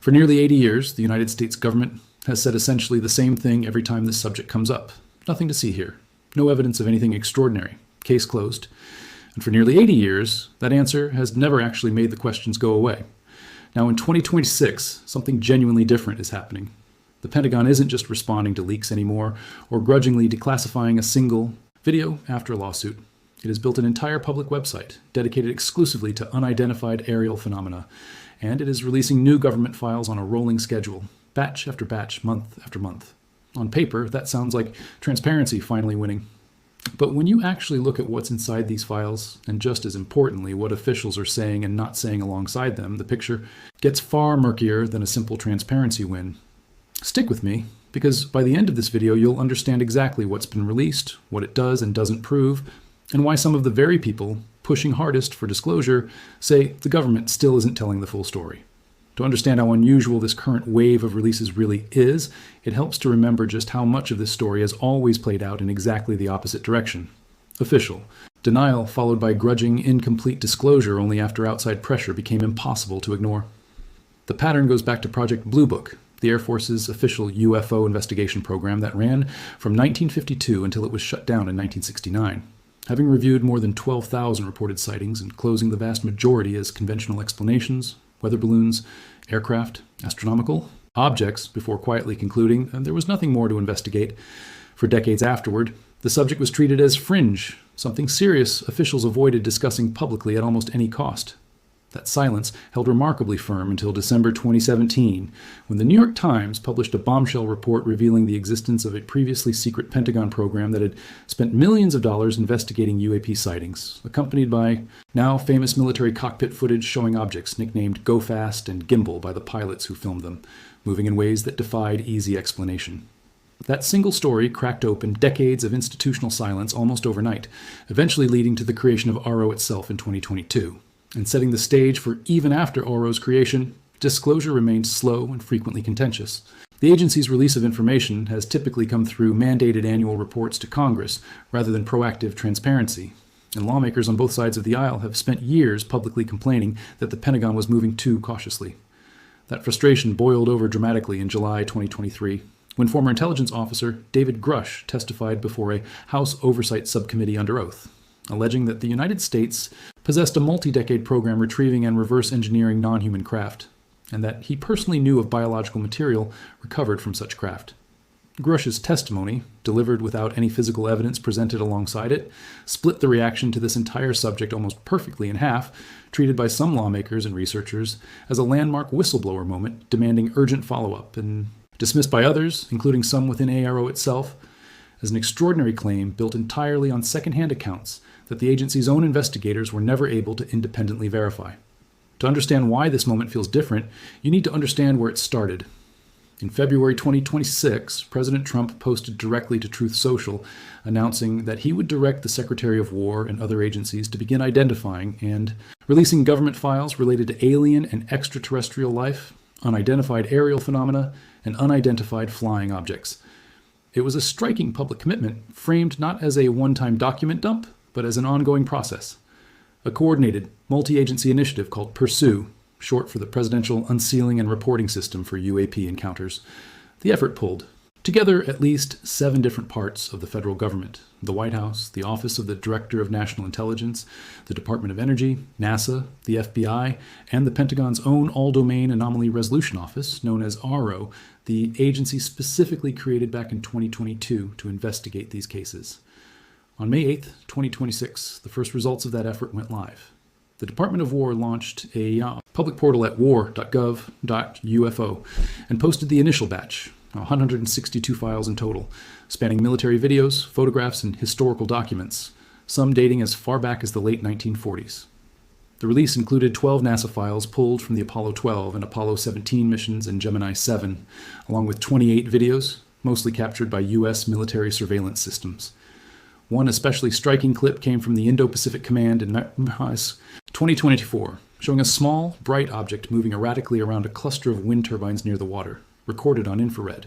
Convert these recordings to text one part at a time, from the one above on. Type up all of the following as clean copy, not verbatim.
For nearly 80 years, the United States government has said essentially the same thing every time this subject comes up. Nothing to see here. No evidence of anything extraordinary. Case closed. And for nearly 80 years, that answer has never actually made the questions go away. Now in 2026, something genuinely different is happening. The Pentagon isn't just responding to leaks anymore, or grudgingly declassifying a single video after a lawsuit. It has built an entire public website dedicated exclusively to unidentified aerial phenomena, and it is releasing new government files on a rolling schedule, batch after batch, month after month. On paper, that sounds like transparency finally winning. But when you actually look at what's inside these files, and just as importantly, what officials are saying and not saying alongside them, the picture gets far murkier than a simple transparency win. Stick with me, because by the end of this video, you'll understand exactly what's been released, what it does and doesn't prove, and why some of the very people pushing hardest for disclosure say the government still isn't telling the full story. To understand how unusual this current wave of releases really is, it helps to remember just how much of this story has always played out in exactly the opposite direction. Official. Denial followed by grudging, incomplete disclosure only after outside pressure became impossible to ignore. The pattern goes back to Project Blue Book, the Air Force's official UFO investigation program that ran from 1952 until it was shut down in 1969. Having reviewed more than 12,000 reported sightings and closing the vast majority as conventional explanations, weather balloons, aircraft, astronomical objects, before quietly concluding there was nothing more to investigate. For decades afterward, the subject was treated as fringe, something serious officials avoided discussing publicly at almost any cost. That silence held remarkably firm until December 2017, when the New York Times published a bombshell report revealing the existence of a previously secret Pentagon program that had spent millions of dollars investigating UAP sightings, accompanied by now famous military cockpit footage showing objects nicknamed Go Fast and Gimbal by the pilots who filmed them, moving in ways that defied easy explanation. That single story cracked open decades of institutional silence almost overnight, eventually leading to the creation of AARO itself in 2022. And setting the stage for even after AARO's creation, disclosure remained slow and frequently contentious. The agency's release of information has typically come through mandated annual reports to Congress rather than proactive transparency. And lawmakers on both sides of the aisle have spent years publicly complaining that the Pentagon was moving too cautiously. That frustration boiled over dramatically in July 2023, when former intelligence officer David Grush testified before a House Oversight Subcommittee under oath, alleging that the United States possessed a multi-decade program retrieving and reverse engineering non-human craft, and that he personally knew of biological material recovered from such craft. Grush's testimony, delivered without any physical evidence presented alongside it, split the reaction to this entire subject almost perfectly in half, treated by some lawmakers and researchers as a landmark whistleblower moment demanding urgent follow-up, and dismissed by others, including some within AARO itself, as an extraordinary claim built entirely on second-hand accounts that the agency's own investigators were never able to independently verify. To understand why this moment feels different, you need to understand where it started. In February 2026, President Trump posted directly to Truth Social, announcing that he would direct the Secretary of War and other agencies to begin identifying and releasing government files related to alien and extraterrestrial life, unidentified aerial phenomena, and unidentified flying objects. It was a striking public commitment, framed not as a one-time document dump, but as an ongoing process. A coordinated, multi-agency initiative called PURSUE, short for the Presidential Unsealing and Reporting System for UAP encounters. The effort pulled together at least 7 different parts of the federal government: the White House, the Office of the Director of National Intelligence, the Department of Energy, NASA, the FBI, and the Pentagon's own All-domain Anomaly Resolution Office, known as AARO, the agency specifically created back in 2022 to investigate these cases. On May 8, 2026, the first results of that effort went live. The Department of War launched a public portal at war.gov.ufo and posted the initial batch, 162 files in total, spanning military videos, photographs, and historical documents, some dating as far back as the late 1940s. The release included 12 NASA files pulled from the Apollo 12 and Apollo 17 missions and Gemini 7, along with 28 videos, mostly captured by U.S. military surveillance systems. One especially striking clip came from the Indo-Pacific Command in 2024, showing a small, bright object moving erratically around a cluster of wind turbines near the water, recorded on infrared.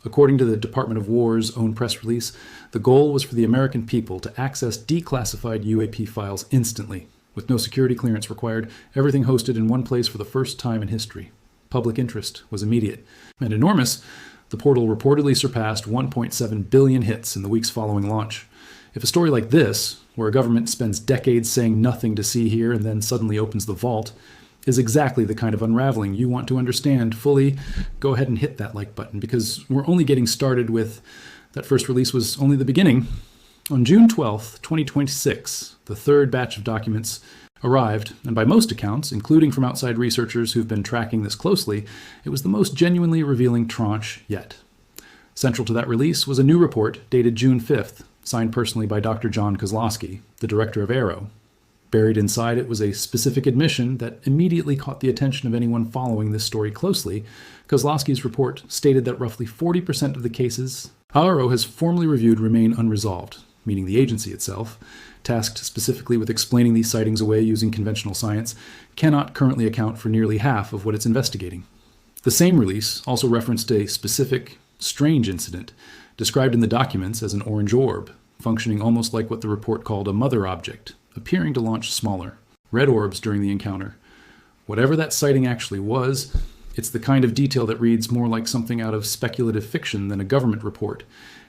According to the Department of War's own press release, the goal was for the American people to access declassified UAP files instantly, with no security clearance required, everything hosted in one place for the first time in history. Public interest was immediate and enormous. The portal reportedly surpassed 1.7 billion hits in the weeks following launch. If a story like this, where a government spends decades saying nothing to see here and then suddenly opens the vault, is exactly the kind of unraveling you want to understand fully, go ahead and hit that like button, because we're only getting started with that first release was only the beginning. On June 12th, 2026, the third batch of documents arrived, and by most accounts, including from outside researchers who've been tracking this closely, it was the most genuinely revealing tranche yet. Central to that release was a new report dated June 5th, signed personally by Dr. John Kozlowski, the director of AARO. Buried inside it was a specific admission that immediately caught the attention of anyone following this story closely. Kozlowski's report stated that roughly 40% of the cases AARO has formally reviewed remain unresolved, meaning the agency itself, tasked specifically with explaining these sightings away using conventional science, cannot currently account for nearly half of what it's investigating. The same release also referenced a specific, strange incident described in the documents as an orange orb, functioning almost like what the report called a mother object, appearing to launch smaller, red orbs during the encounter. Whatever that sighting actually was, it's the kind of detail that reads more like something out of speculative fiction than a government report,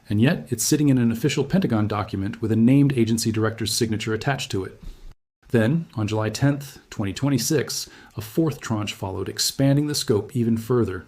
and yet it's sitting in an official Pentagon document with a named agency director's signature attached to it. Then, on July 10th, 2026, a fourth tranche followed, expanding the scope even further.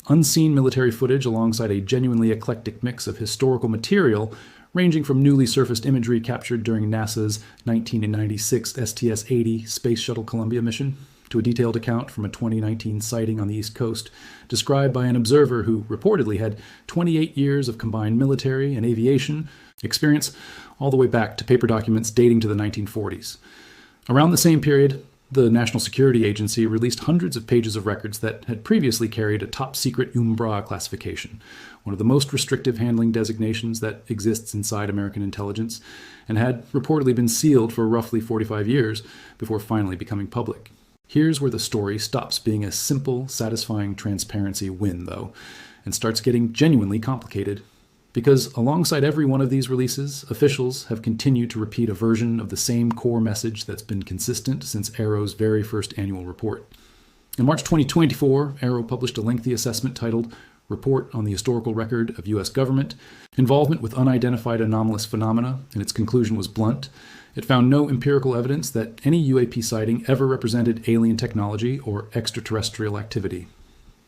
Unseen military footage alongside a genuinely eclectic mix of historical material, ranging from newly surfaced imagery captured during NASA's 1996 STS-80 Space Shuttle Columbia mission, to a detailed account from a 2019 sighting on the East Coast, described by an observer who reportedly had 28 years of combined military and aviation experience, all the way back to paper documents dating to the 1940s. Around the same period, the National Security Agency released hundreds of pages of records that had previously carried a top-secret Umbra classification, one of the most restrictive handling designations that exists inside American intelligence, and had reportedly been sealed for roughly 45 years before finally becoming public. Here's where the story stops being a simple, satisfying transparency win, though, and starts getting genuinely complicated. Because alongside every one of these releases, officials have continued to repeat a version of the same core message that's been consistent since AARO's very first annual report. In March 2024, AARO published a lengthy assessment titled Report on the Historical Record of U.S. Government, Involvement with Unidentified Anomalous Phenomena, and its conclusion was blunt. It found no empirical evidence that any UAP sighting ever represented alien technology or extraterrestrial activity.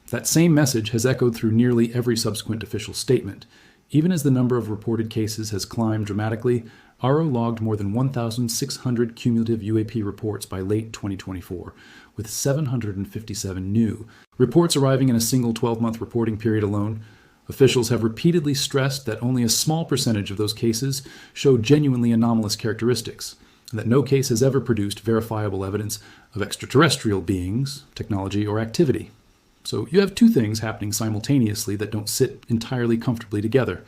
That same message has echoed through nearly every subsequent official statement. Even as the number of reported cases has climbed dramatically, AARO logged more than 1,600 cumulative UAP reports by late 2024, with 757 new reports arriving in a single 12-month reporting period alone. Officials have repeatedly stressed that only a small percentage of those cases show genuinely anomalous characteristics, and that no case has ever produced verifiable evidence of extraterrestrial beings, technology, or activity. So you have two things happening simultaneously that don't sit entirely comfortably together.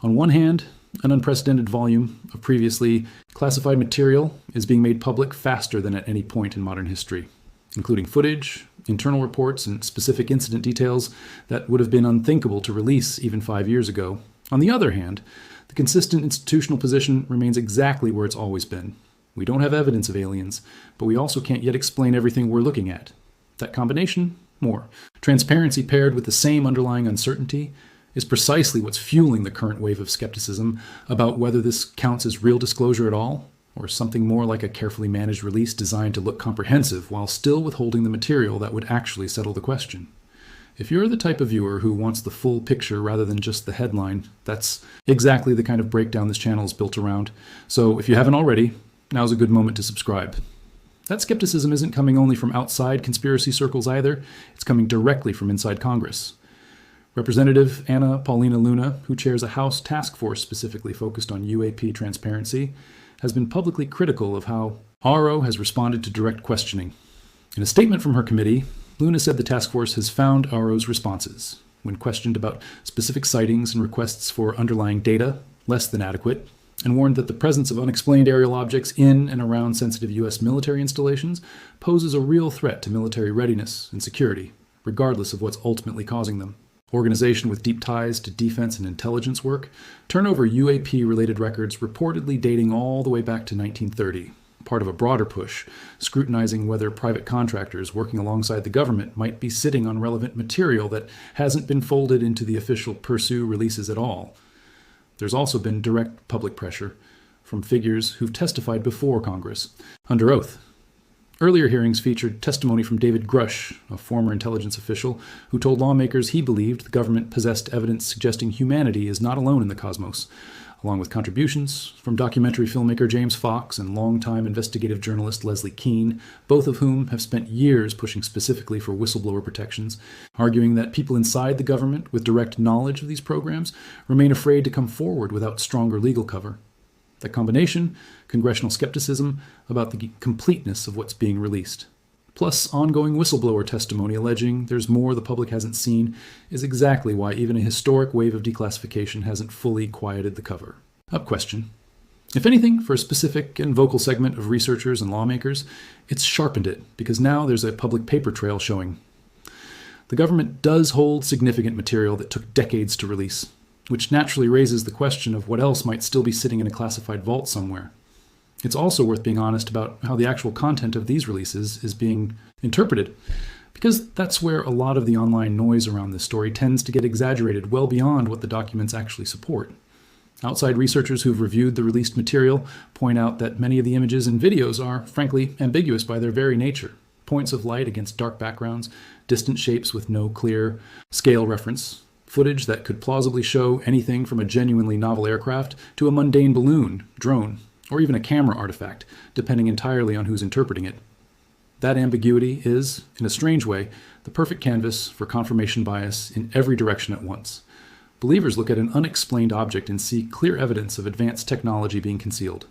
On one hand, an unprecedented volume of previously classified material is being made public faster than at any point in modern history, including footage, internal reports, and specific incident details that would have been unthinkable to release even 5 years ago. On the other hand, the consistent institutional position remains exactly where it's always been. We don't have evidence of aliens, but we also can't yet explain everything we're looking at. That combination, more transparency paired with the same underlying uncertainty, is precisely what's fueling the current wave of skepticism about whether this counts as real disclosure at all, or something more like a carefully managed release designed to look comprehensive while still withholding the material that would actually settle the question. If you're the type of viewer who wants the full picture rather than just the headline, that's exactly the kind of breakdown this channel is built around. So if you haven't already, now's a good moment to subscribe. That skepticism isn't coming only from outside conspiracy circles either, it's coming directly from inside Congress. Representative Anna Paulina Luna, who chairs a House task force specifically focused on UAP transparency, has been publicly critical of how AARO has responded to direct questioning. In a statement from her committee, Luna said the task force has found AARO's responses, when questioned about specific sightings and requests for underlying data, less than adequate, and warned that the presence of unexplained aerial objects in and around sensitive U.S. military installations poses a real threat to military readiness and security, regardless of what's ultimately causing them. Organization with deep ties to defense and intelligence work turn over UAP-related records reportedly dating all the way back to 1930, part of a broader push, scrutinizing whether private contractors working alongside the government might be sitting on relevant material that hasn't been folded into the official pursue releases at all. There's also been direct public pressure from figures who've testified before Congress, under oath. Earlier hearings featured testimony from David Grush, a former intelligence official, who told lawmakers he believed the government possessed evidence suggesting humanity is not alone in the cosmos, along with contributions from documentary filmmaker James Fox and longtime investigative journalist Leslie Kean, both of whom have spent years pushing specifically for whistleblower protections, arguing that people inside the government with direct knowledge of these programs remain afraid to come forward without stronger legal cover. That combination, congressional skepticism about the completeness of what's being released, plus ongoing whistleblower testimony alleging there's more the public hasn't seen, is exactly why even a historic wave of declassification hasn't fully quieted the cover. Up question. If anything, for a specific and vocal segment of researchers and lawmakers, it's sharpened it, because now there's a public paper trail showing. The government does hold significant material that took decades to release, which naturally raises the question of what else might still be sitting in a classified vault somewhere. It's also worth being honest about how the actual content of these releases is being interpreted, because that's where a lot of the online noise around this story tends to get exaggerated well beyond what the documents actually support. Outside researchers who've reviewed the released material point out that many of the images and videos are, frankly, ambiguous by their very nature. Points of light against dark backgrounds, distant shapes with no clear scale reference, footage that could plausibly show anything from a genuinely novel aircraft to a mundane balloon, drone, or even a camera artifact, depending entirely on who's interpreting it. That ambiguity is, in a strange way, the perfect canvas for confirmation bias in every direction at once. Believers look at an unexplained object and see clear evidence of advanced technology being concealed.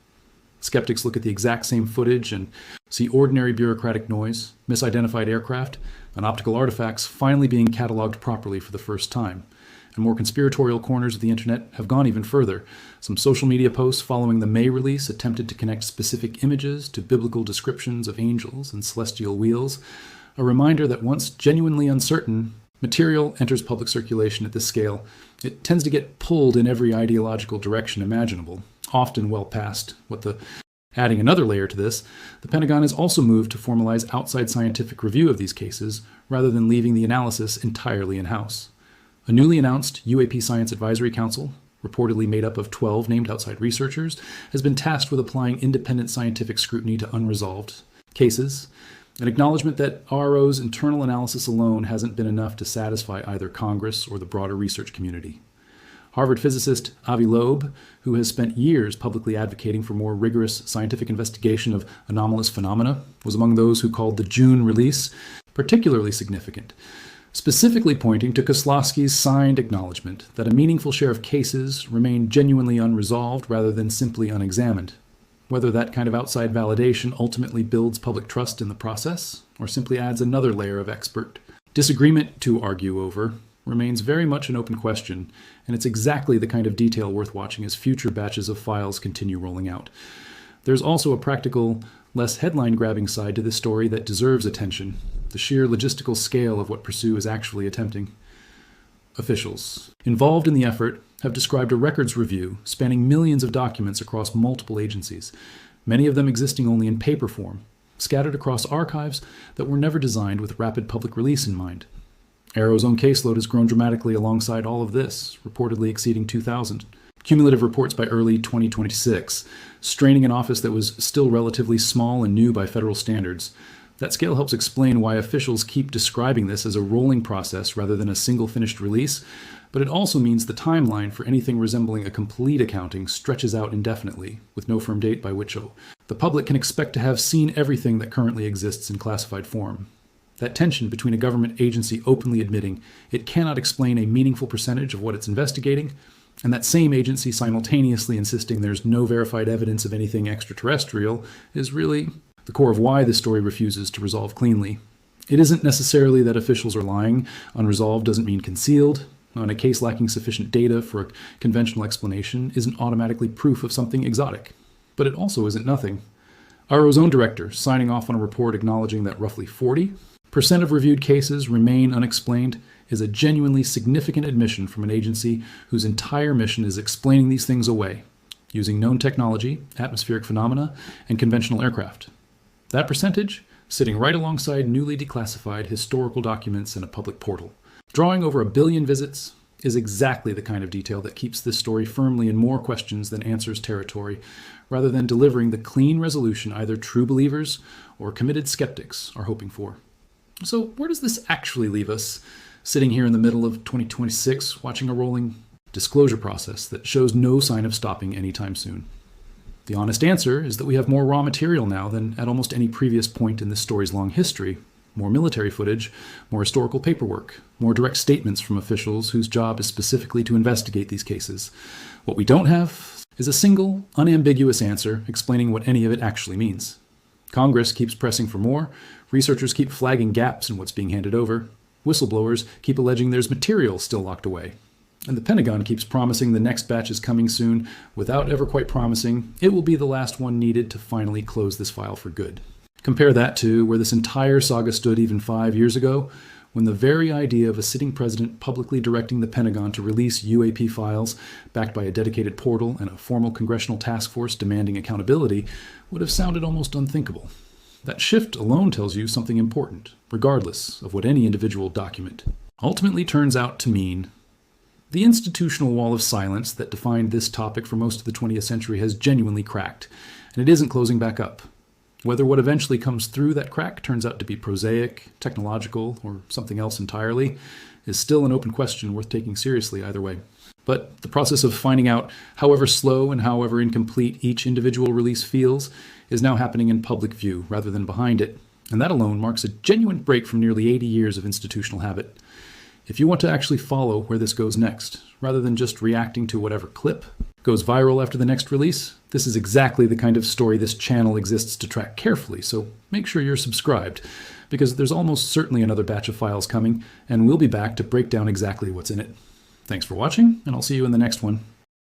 Skeptics look at the exact same footage and see ordinary bureaucratic noise, misidentified aircraft, and optical artifacts finally being cataloged properly for the first time. And more conspiratorial corners of the internet have gone even further. Some social media posts following the May release attempted to connect specific images to biblical descriptions of angels and celestial wheels, a reminder that once genuinely uncertain material enters public circulation at this scale, it tends to get pulled in every ideological direction imaginable, often well past what the... Adding another layer to this, the Pentagon has also moved to formalize outside scientific review of these cases, rather than leaving the analysis entirely in-house. A newly announced UAP Science Advisory Council, reportedly made up of 12 named outside researchers, has been tasked with applying independent scientific scrutiny to unresolved cases, an acknowledgement that AARO's internal analysis alone hasn't been enough to satisfy either Congress or the broader research community. Harvard physicist Avi Loeb, who has spent years publicly advocating for more rigorous scientific investigation of anomalous phenomena, was among those who called the June release particularly significant, specifically pointing to Kozlowski's signed acknowledgement that a meaningful share of cases remain genuinely unresolved rather than simply unexamined. Whether that kind of outside validation ultimately builds public trust in the process, or simply adds another layer of expert disagreement to argue over, remains very much an open question, and it's exactly the kind of detail worth watching as future batches of files continue rolling out. There's also a practical, less headline-grabbing side to this story that deserves attention, the sheer logistical scale of what Pursue is actually attempting. Officials involved in the effort have described a records review spanning millions of documents across multiple agencies, many of them existing only in paper form, scattered across archives that were never designed with rapid public release in mind. AARO's own caseload has grown dramatically alongside all of this, reportedly exceeding 2,000. Cumulative reports by early 2026, straining an office that was still relatively small and new by federal standards. That scale helps explain why officials keep describing this as a rolling process rather than a single finished release, but it also means the timeline for anything resembling a complete accounting stretches out indefinitely, with no firm date by which the public can expect to have seen everything that currently exists in classified form. That tension between a government agency openly admitting it cannot explain a meaningful percentage of what it's investigating, and that same agency simultaneously insisting there's no verified evidence of anything extraterrestrial, is really the core of why this story refuses to resolve cleanly. It isn't necessarily that officials are lying. Unresolved doesn't mean concealed. And a case lacking sufficient data for a conventional explanation isn't automatically proof of something exotic. But it also isn't nothing. AARO's own director signing off on a report acknowledging that roughly 40% of reviewed cases remain unexplained is a genuinely significant admission from an agency whose entire mission is explaining these things away, using known technology, atmospheric phenomena, and conventional aircraft. That percentage sitting right alongside newly declassified historical documents in a public portal. Drawing over 1 billion visits is exactly the kind of detail that keeps this story firmly in more questions than answers territory, rather than delivering the clean resolution either true believers or committed skeptics are hoping for. So where does this actually leave us, sitting here in the middle of 2026, watching a rolling disclosure process that shows no sign of stopping anytime soon? The honest answer is that we have more raw material now than at almost any previous point in this story's long history. More military footage, more historical paperwork, more direct statements from officials whose job is specifically to investigate these cases. What we don't have is a single, unambiguous answer explaining what any of it actually means. Congress keeps pressing for more, researchers keep flagging gaps in what's being handed over, whistleblowers keep alleging there's material still locked away. And the Pentagon keeps promising the next batch is coming soon, without ever quite promising it will be the last one needed to finally close this file for good. Compare that to where this entire saga stood even 5 years ago, when the very idea of a sitting president publicly directing the Pentagon to release UAP files, backed by a dedicated portal and a formal congressional task force demanding accountability, would have sounded almost unthinkable. That shift alone tells you something important, regardless of what any individual document ultimately turns out to mean. The institutional wall of silence that defined this topic for most of the 20th century has genuinely cracked, and it isn't closing back up. Whether what eventually comes through that crack turns out to be prosaic, technological, or something else entirely is still an open question worth taking seriously either way. But the process of finding out, however slow and however incomplete each individual release feels, is now happening in public view rather than behind it, and that alone marks a genuine break from nearly 80 years of institutional habit. If you want to actually follow where this goes next, rather than just reacting to whatever clip goes viral after the next release, this is exactly the kind of story this channel exists to track carefully, so make sure you're subscribed, because there's almost certainly another batch of files coming, and we'll be back to break down exactly what's in it. Thanks for watching, and I'll see you in the next one.